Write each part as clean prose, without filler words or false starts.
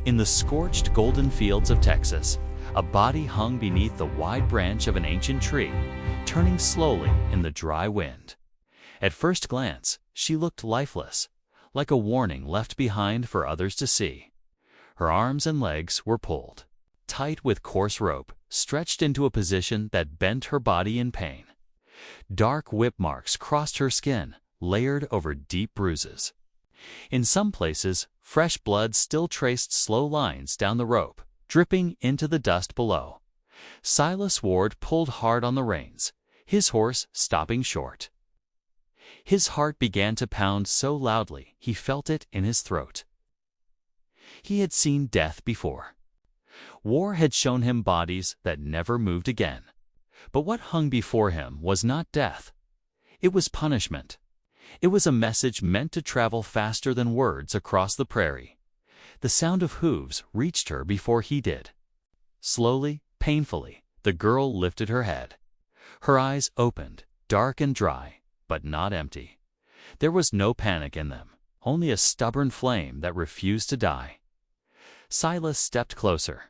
In the scorched golden fields of Texas, a body hung beneath the wide branch of an ancient tree, turning slowly in the dry wind. At first glance, she looked lifeless, like a warning left behind for others to see. Her arms and legs were pulled, tight with coarse rope, stretched into a position that bent her body in pain. Dark whip marks crossed her skin, layered over deep bruises. In some places, fresh blood still traced slow lines down the rope, dripping into the dust below. Silas Ward pulled hard on the reins, his horse stopping short. His heart began to pound so loudly he felt it in his throat. He had seen death before. War had shown him bodies that never moved again. But what hung before him was not death. It was punishment. It was a message meant to travel faster than words across the prairie. The sound of hooves reached her before he did. Slowly, painfully, the girl lifted her head. Her eyes opened, dark and dry, but not empty. There was no panic in them, only a stubborn flame that refused to die. Silas stepped closer.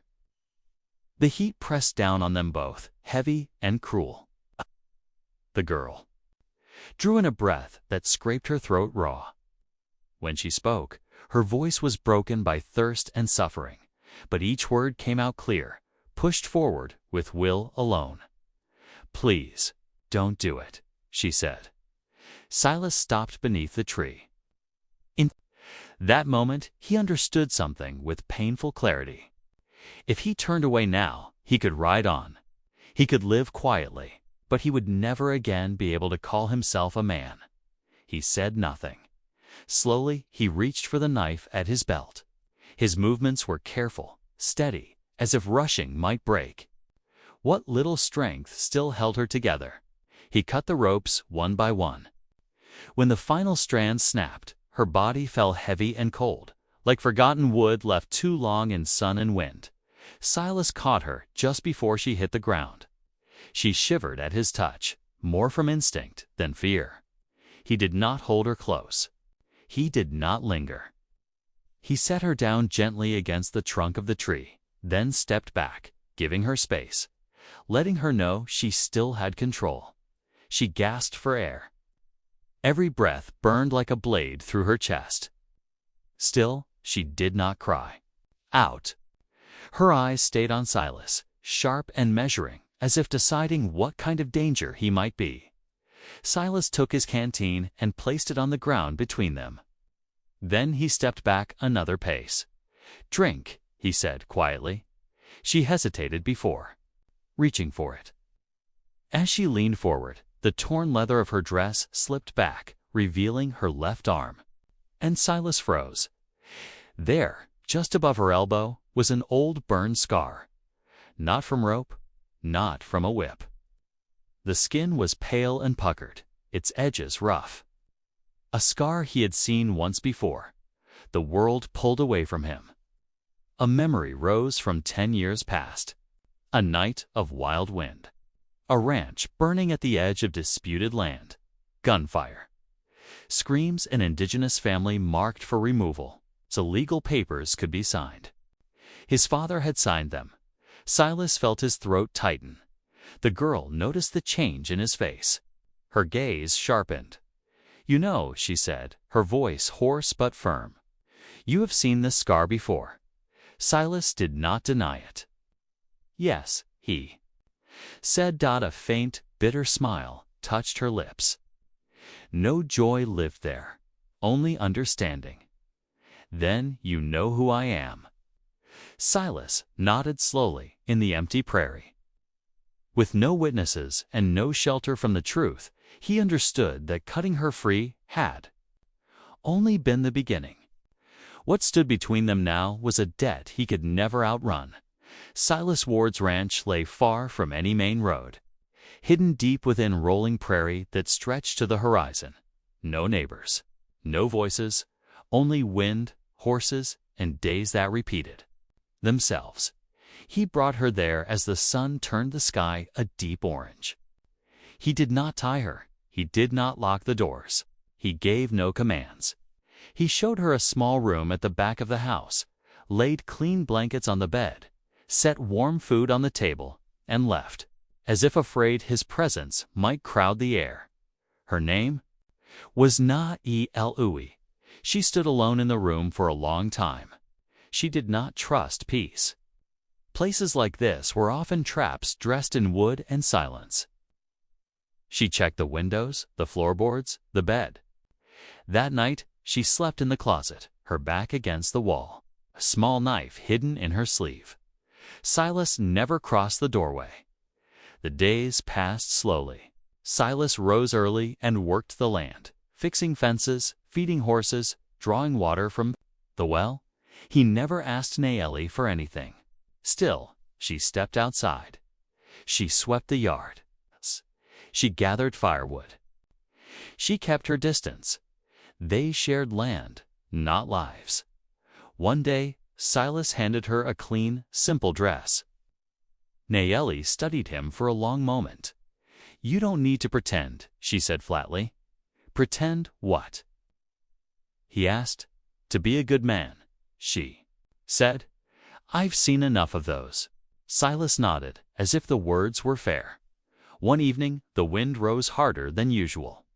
The heat pressed down on them both, heavy and cruel. The girl drew in a breath that scraped her throat raw. When she spoke, her voice was broken by thirst and suffering, but each word came out clear, pushed forward with will alone. "Please, don't do it," she said. Silas stopped beneath the tree. In that moment, he understood something with painful clarity. If he turned away now, he could ride on. He could live quietly, but he would never again be able to call himself a man. He said nothing. Slowly, he reached for the knife at his belt. His movements were careful, steady, as if rushing might break. What little strength still held her together. He cut the ropes one by one. When the final strand snapped, her body fell heavy and cold, like forgotten wood left too long in sun and wind. Silas caught her just before she hit the ground. She shivered at his touch, more from instinct than fear. He did not hold her close. He did not linger. He set her down gently against the trunk of the tree, then stepped back, giving her space, letting her know she still had control. She gasped for air. Every breath burned like a blade through her chest. Still, she did not cry. Out. Her eyes stayed on Silas, sharp and measuring, as if deciding what kind of danger he might be. Silas took his canteen and placed it on the ground between them. Then he stepped back another pace. "Drink," he said quietly. She hesitated before, reaching for it. As she leaned forward, the torn leather of her dress slipped back, revealing her left arm. And Silas froze. There, just above her elbow, was an old burned scar. Not from rope, not from a whip. The skin was pale and puckered, its edges rough. A scar he had seen once before. The world pulled away from him. A memory rose from 10 years past. A night of wild wind. A ranch burning at the edge of disputed land. Gunfire. Screams an indigenous family marked for removal, so legal papers could be signed. His father had signed them. Silas felt his throat tighten. The girl noticed the change in his face. Her gaze sharpened. "You know," she said, her voice hoarse but firm. "You have seen this scar before." Silas did not deny it. "Yes," he said. A faint, bitter smile touched her lips. No joy lived there, only understanding. "Then you know who I am." Silas nodded slowly in the empty prairie. With no witnesses and no shelter from the truth, he understood that cutting her free had only been the beginning. What stood between them now was a debt he could never outrun. Silas Ward's ranch lay far from any main road, hidden deep within rolling prairie that stretched to the horizon. No neighbors, no voices, only wind, horses, and days that repeated themselves. He brought her there as the sun turned the sky a deep orange. He did not tie her. He did not lock the doors. He gave no commands. He showed her a small room at the back of the house, laid clean blankets on the bed, set warm food on the table, and left, as if afraid his presence might crowd the air. Her name was Na-e-Lui. She stood alone in the room for a long time. She did not trust peace. Places like this were often traps dressed in wood and silence. She checked the windows, the floorboards, the bed. That night, she slept in the closet, her back against the wall, a small knife hidden in her sleeve. Silas never crossed the doorway. The days passed slowly. Silas rose early and worked the land, fixing fences, feeding horses, drawing water from the well. He never asked Nayeli for anything. Still, she stepped outside. She swept the yard. She gathered firewood. She kept her distance. They shared land, not lives. One day, Silas handed her a clean, simple dress. Nayeli studied him for a long moment. "You don't need to pretend," she said flatly. "Pretend what?" he asked. "To be a good man," she said. "I've seen enough of those." Silas nodded, as if the words were fair. One evening, the wind rose harder than usual.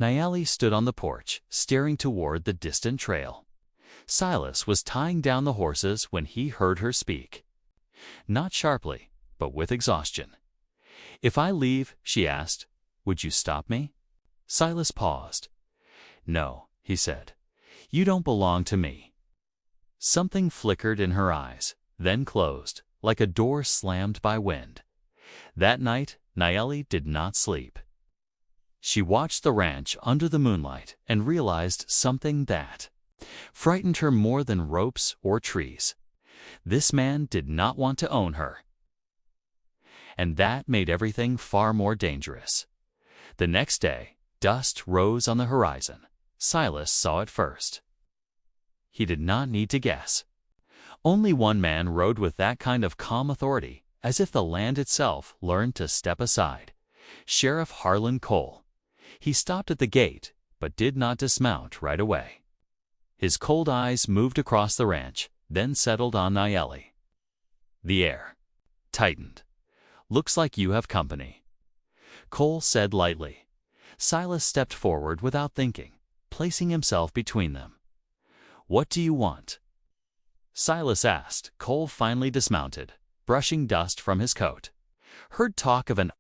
Nayeli stood on the porch, staring toward the distant trail. Silas was tying down the horses when he heard her speak. Not sharply, but with exhaustion. "If I leave," she asked, "would you stop me?" Silas paused. "No," he said. "You don't belong to me." Something flickered in her eyes, then closed, like a door slammed by wind. That night, Nayeli did not sleep. She watched the ranch under the moonlight and realized something that frightened her more than ropes or trees. This man did not want to own her. And that made everything far more dangerous. The next day, dust rose on the horizon. Silas saw it first. He did not need to guess. Only one man rode with that kind of calm authority, as if the land itself learned to step aside. Sheriff Harlan Cole. He stopped at the gate, but did not dismount right away. His cold eyes moved across the ranch, then settled on Nayeli. The air tightened. "Looks like you have company," Cole said lightly. Silas stepped forward without thinking, placing himself between them. "What do you want?" Silas asked. Cole finally dismounted, brushing dust from his coat. "Heard talk of an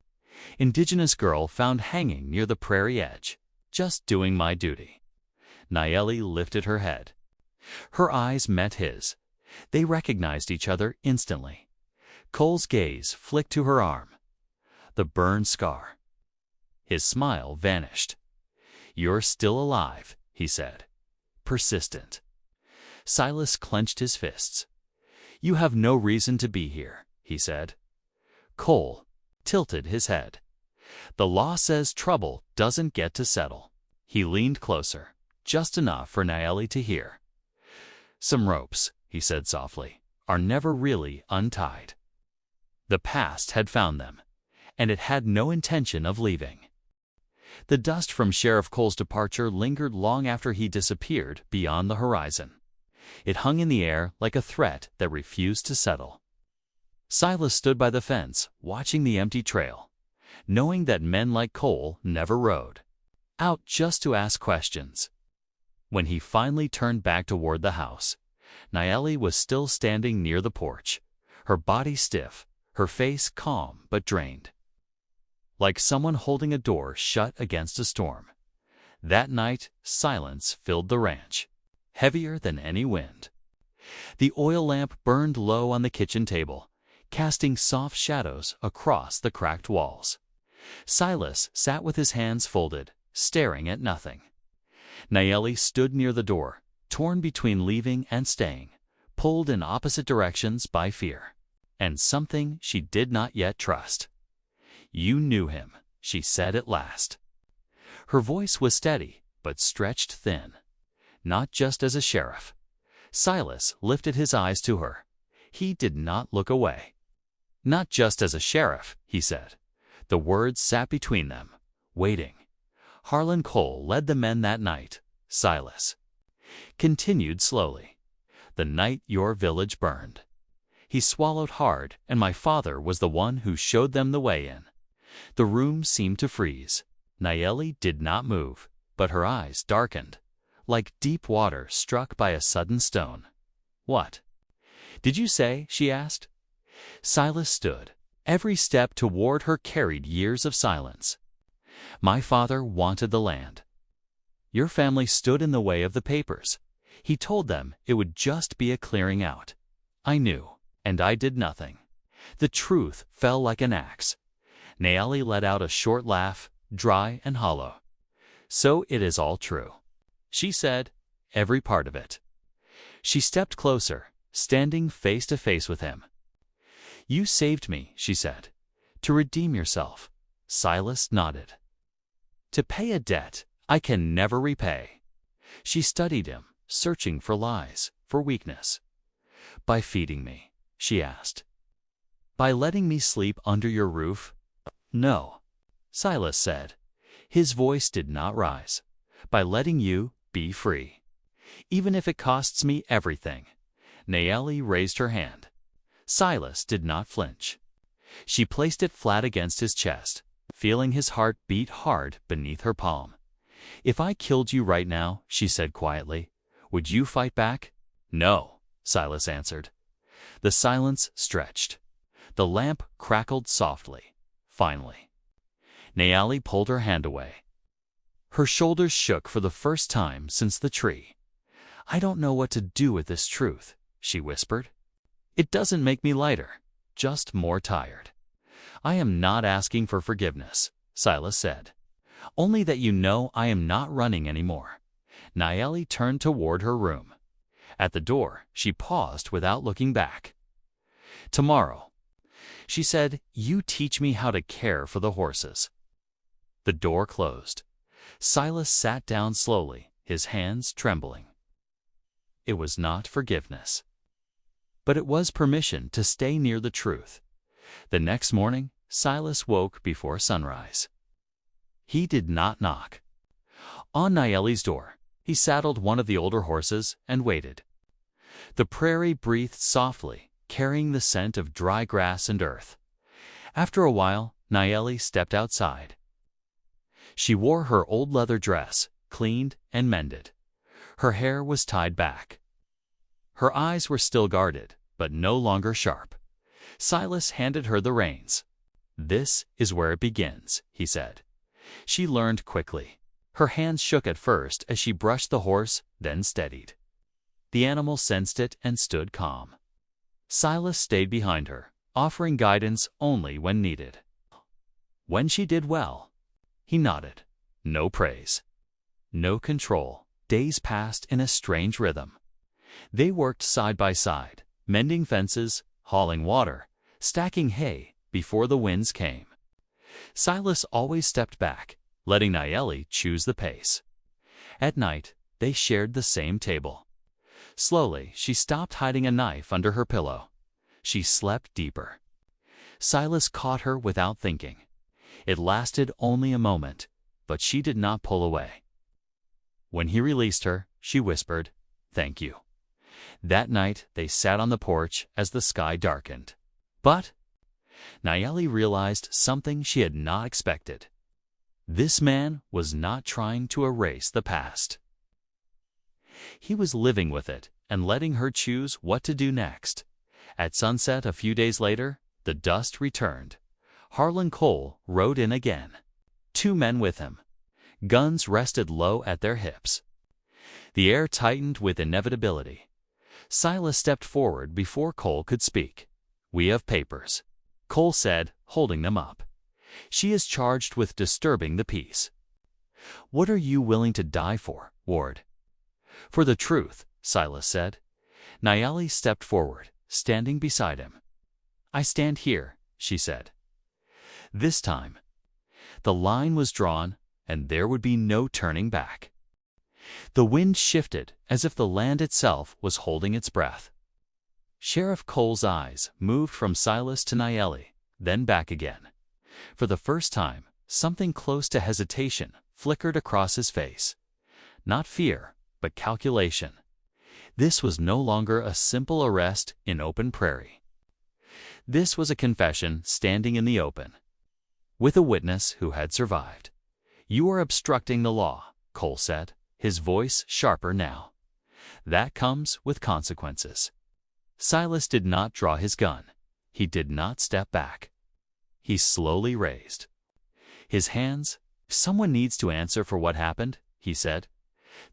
indigenous girl found hanging near the prairie edge. Just doing my duty." Nayeli lifted her head. Her eyes met his. They recognized each other instantly. Cole's gaze flicked to her arm. The burn scar. His smile vanished. "You're still alive," he said. Persistent. Silas clenched his fists. "You have no reason to be here," he said. Cole tilted his head. "The law says trouble doesn't get to settle." He leaned closer, just enough for Nayeli to hear. "Some ropes," he said softly, "are never really untied." The past had found them, and it had no intention of leaving. The dust from Sheriff Cole's departure lingered long after he disappeared beyond the horizon. It hung in the air like a threat that refused to settle. Silas stood by the fence, watching the empty trail, knowing that men like Cole never rode out just to ask questions. When he finally turned back toward the house, Nayeli was still standing near the porch, her body stiff, her face calm but drained, like someone holding a door shut against a storm. That night, silence filled the ranch, heavier than any wind. The oil lamp burned low on the kitchen table, casting soft shadows across the cracked walls. Silas sat with his hands folded, staring at nothing. Nayeli stood near the door, torn between leaving and staying, pulled in opposite directions by fear, and something she did not yet trust. "You knew him," she said at last. Her voice was steady, but stretched thin. "Not just as a sheriff." Silas lifted his eyes to her. He did not look away. "Not just as a sheriff," he said. The words sat between them, waiting. Harlan Cole led the men that night. Silas continued slowly. the night your village burned. He swallowed hard, and my father was the one who showed them the way in. The room seemed to freeze. Nayeli did not move, but her eyes darkened, like deep water struck by a sudden stone. "What did you say?" she asked. Silas stood. Every step toward her carried years of silence. "My father wanted the land. Your family stood in the way of the papers. He told them it would just be a clearing out. I knew, and I did nothing." The truth fell like an axe. Nayeli let out a short laugh, dry and hollow. "So it is all true," she said, "every part of it." She stepped closer, standing face to face with him. "You saved me," she said. "To redeem yourself." Silas nodded. "To pay a debt I can never repay." She studied him, searching for lies, for weakness. "By feeding me?" she asked. "By letting me sleep under your roof?" "No," Silas said. His voice did not rise. "By letting you be free. Even if it costs me everything." Nayeli raised her hand. Silas did not flinch. She placed it flat against his chest, feeling his heart beat hard beneath her palm. "If I killed you right now," she said quietly, "would you fight back?" "No," Silas answered. The silence stretched. The lamp crackled softly. Finally, Nayeli pulled her hand away. Her shoulders shook for the first time since the tree. "I don't know what to do with this truth," she whispered. "It doesn't make me lighter, just more tired." "I am not asking for forgiveness," Silas said. "Only that you know I am not running anymore." Nayeli turned toward her room. At the door, she paused without looking back. "Tomorrow," she said, "you teach me how to care for the horses." The door closed. Silas sat down slowly, his hands trembling. It was not forgiveness, but it was permission to stay near the truth. The next morning, Silas woke before sunrise. He did not knock. On Nayeli's door, he saddled one of the older horses and waited. The prairie breathed softly, carrying the scent of dry grass and earth. After a while, Nayeli stepped outside. She wore her old leather dress, cleaned and mended. Her hair was tied back. Her eyes were still guarded, but no longer sharp. Silas handed her the reins. "This is where it begins," he said. She learned quickly. Her hands shook at first as she brushed the horse, then steadied. The animal sensed it and stood calm. Silas stayed behind her, offering guidance only when needed. When she did well, he nodded. No praise, no control. Days passed in a strange rhythm. They worked side by side, mending fences, hauling water, stacking hay before the winds came. Silas always stepped back, letting Nayeli choose the pace. At night, they shared the same table. Slowly, she stopped hiding a knife under her pillow. She slept deeper. Silas caught her without thinking. It lasted only a moment, but she did not pull away. When he released her, she whispered, "Thank you." That night, they sat on the porch as the sky darkened. But Nayeli realized something she had not expected. This man was not trying to erase the past. He was living with it and letting her choose what to do next. At sunset a few days later, the dust returned. Harlan Cole rode in again. 2 men with him. Guns rested low at their hips. The air tightened with inevitability. Silas stepped forward before Cole could speak. "We have papers," Cole said, holding them up. "She is charged with disturbing the peace." "What are you willing to die for, Ward?" "For the truth," Silas said. Nayeli stepped forward, standing beside him. "I stand here," she said. This time, the line was drawn, and there would be no turning back. The wind shifted as if the land itself was holding its breath. Sheriff Cole's eyes moved from Silas to Nayeli, then back again. For the first time, something close to hesitation flickered across his face. Not fear, but calculation. This was no longer a simple arrest in open prairie. This was a confession standing in the open, with a witness who had survived. "You are obstructing the law," Cole said, his voice sharper now. "That comes with consequences." Silas did not draw his gun. He did not step back. He slowly raised his hands. "Someone needs to answer for what happened," he said.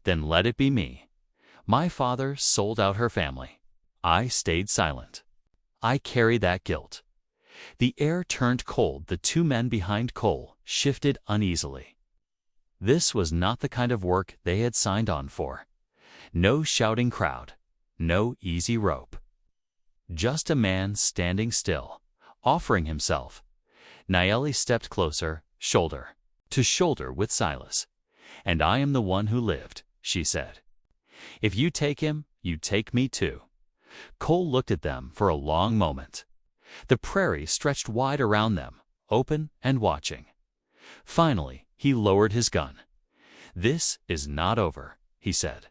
"Then let it be me. My father sold out her family. I stayed silent. I carry that guilt." The air turned cold. The two men behind Cole shifted uneasily. This was not the kind of work they had signed on for. No shouting crowd, no easy rope. Just a man standing still, offering himself. Nayeli stepped closer, shoulder to shoulder with Silas. "And I am the one who lived," she said. "If you take him, you take me too." Cole looked at them for a long moment. The prairie stretched wide around them, open and watching. Finally, he lowered his gun. "This is not over," he said.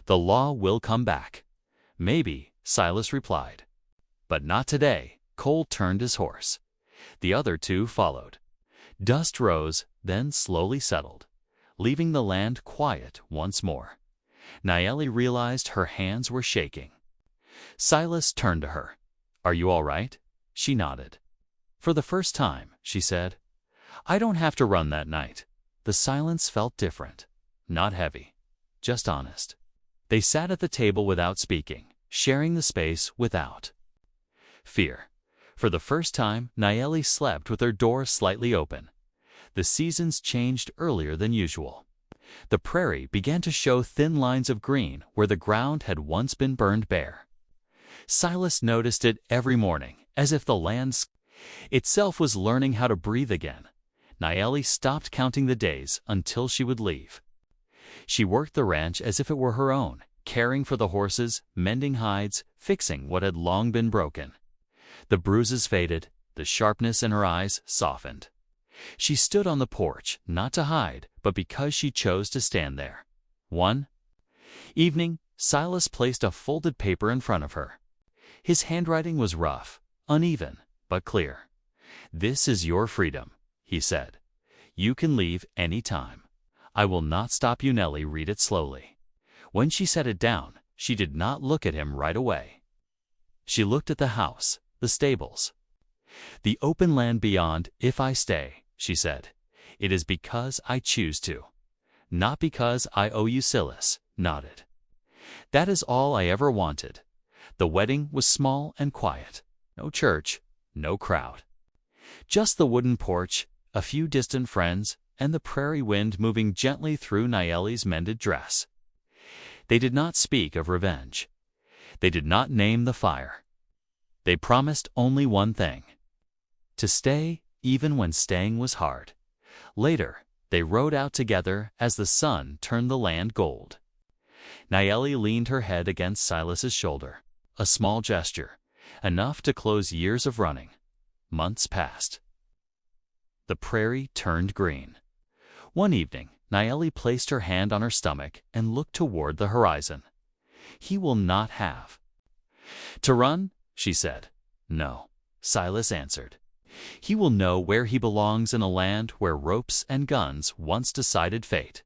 "The law will come back." "Maybe," Silas replied. "But not today." Cole turned his horse. The other two followed. Dust rose, then slowly settled, leaving the land quiet once more. Nayeli realized her hands were shaking. Silas turned to her. "Are you all right?" She nodded. "For the first time," she said. "I don't have to run that night." The silence felt different. Not heavy, just honest. They sat at the table without speaking, sharing the space without fear. For the first time, Nayeli slept with her door slightly open. The seasons changed earlier than usual. The prairie began to show thin lines of green where the ground had once been burned bare. Silas noticed it every morning, as if the land itself was learning how to breathe again. Nayeli stopped counting the days until she would leave. She worked the ranch as if it were her own, caring for the horses, mending hides, fixing what had long been broken. The bruises faded, the sharpness in her eyes softened. She stood on the porch, not to hide, but because she chose to stand there. One evening, Silas placed a folded paper in front of her. His handwriting was rough, uneven, but clear. "This is your freedom," he said. "You can leave any time. I will not stop you." Nellie read it slowly. When she set it down, she did not look at him right away. She looked at the house, the stables, the open land beyond. "If I stay," she said, "it is because I choose to, not because I owe you." Silas nodded. "That is all I ever wanted." The wedding was small and quiet. No church, no crowd. Just the wooden porch, a few distant friends, and the prairie wind moving gently through Nayeli's mended dress. They did not speak of revenge. They did not name the fire. They promised only one thing: to stay even when staying was hard. Later, they rode out together as the sun turned the land gold. Nayeli leaned her head against Silas's shoulder, a small gesture, enough to close years of running. Months passed. The prairie turned green. One evening, Nayeli placed her hand on her stomach and looked toward the horizon. "He will not have to run," she said. "No," Silas answered. "He will know where he belongs in a land where ropes and guns once decided fate.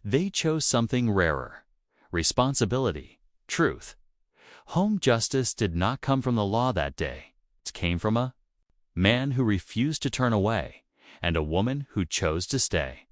They chose something rarer: responsibility, truth. Home justice did not come from the law that day. It came from a man who refused to turn away and a woman who chose to stay."